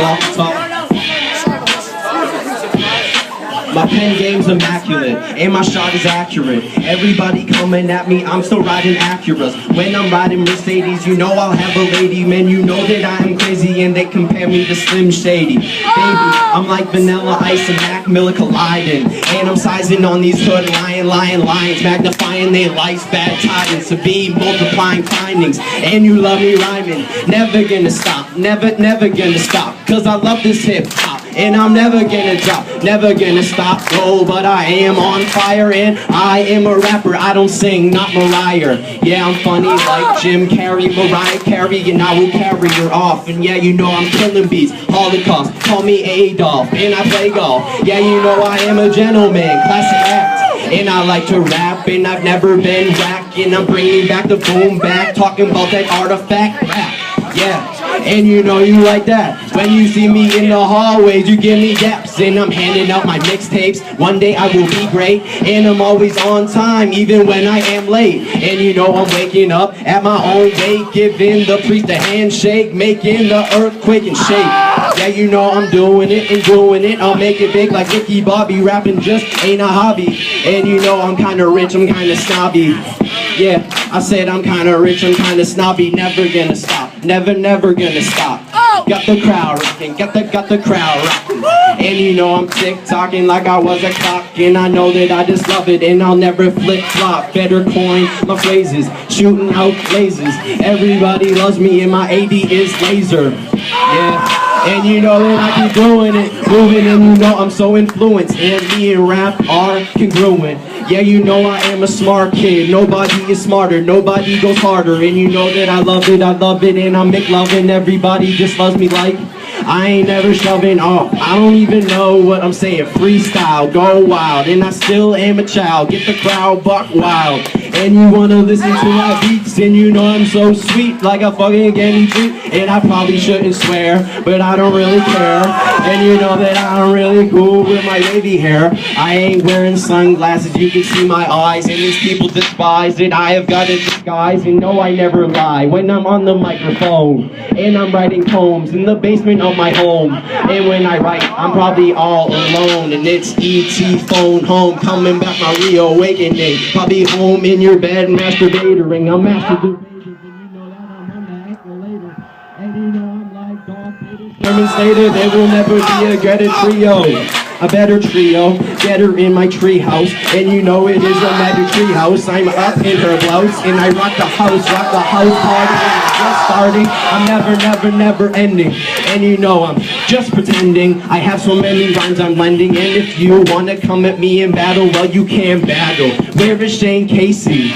talk. My pen game's immaculate, and my shot is accurate. Everybody coming at me, I'm still riding Acuras. When I'm riding Mercedes, you know I'll have a lady. Man, you know that I am crazy, and they compare me to Slim Shady. Baby, I'm like Vanilla Ice and Mac Miller colliding. And I'm sizing on these hood lions, magnifying their life's bad tidings. To be multiplying findings, and you love me rhyming. Never gonna stop, never gonna stop. Cause I love this hip hop. And I'm never gonna drop, never gonna stop, oh, but I am on fire and I am a rapper, I don't sing, not Mariah. Yeah, I'm funny like Jim Carrey, Mariah Carey, and I will carry her off. And yeah, you know I'm killing beats, Holocaust, call me Adolf, and I play golf. Yeah, you know I am a gentleman, classy act. And I like to rap, and I've never been whack. And I'm bringing back the boom back, talking about that artifact rap. Yeah. And you know you like that. When you see me in the hallways, you give me daps. And I'm handing out my mixtapes. One day I will be great. And I'm always on time, even when I am late. And you know I'm waking up at my own gate, giving the priest a handshake, making the earthquake and shake. Yeah, you know I'm doing it and doing it. I'll make it big like Ricky Bobby. Rapping just ain't a hobby. And you know I'm kinda rich, I'm kinda snobby. Yeah, I said I'm kinda rich, I'm kinda snobby. Never gonna stop, never gonna stop. Got the crowd rocking, got the crowd rocking. And you know I'm tick-tocking like I was a clock. And I know that I just love it, and I'll never flip-flop. Better coin my phrases, shooting out lasers. Everybody loves me and my AD is laser. Yeah. And you know that I keep doing it, moving, and you know I'm so influenced. And me and rap are congruent. Yeah, you know I am a smart kid. Nobody is smarter, nobody goes harder. And you know that I love it, and I'm McLovin'. Everybody just loves me like I ain't never shoving off. I don't even know what I'm saying. Freestyle, go wild, and I still am a child. Get the crowd buck wild. And you wanna listen to my beats, and you know I'm so sweet, like a fucking candy treat. And I probably shouldn't swear, but I don't really care. And you know that I'm really cool with my wavy hair. I ain't wearing sunglasses, you can see my eyes, and these people despise it. I have got a disguise, and no, I never lie when I'm on the microphone. And I'm writing poems in the basement of my home. And when I write, I'm probably all alone. And it's E.T. phone home, coming back my reawakening. Probably home in your bed, masturbating. I'm masturbating, and you know that I'm on the escalator. And you know I'm like Darth Vader. Sherman stated there will never be a better trio. A better trio, get her in my treehouse. And you know it is a magic treehouse. I'm up in her blouse, and I rock the house party. And it's just starting, I'm never ending. And you know I'm just pretending. I have so many rhymes I'm blending. And if you wanna come at me in battle, well you can battle. Where is Shane Casey?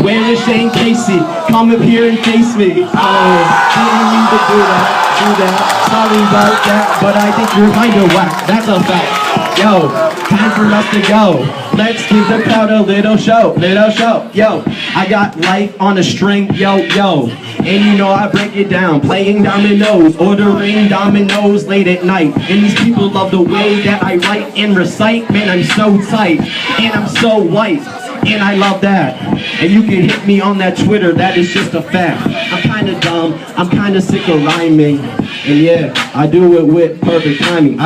Where is Shane Casey? Come up here and face me. Oh, didn't mean to do that. Sorry about that, but I think you're kinda whack. That's a fact. Yo, time for us to go. Let's give the crowd a little show. Yo, I got life on a string, yo. And you know I break it down, playing dominoes, ordering dominoes late at night. And these people love the way that I write and recite. Man, I'm so tight, and I'm so white. And I love that. And you can hit me on that Twitter, that is just a fact. I'm kinda dumb, I'm kinda sick of rhyming. And yeah, I do it with perfect timing.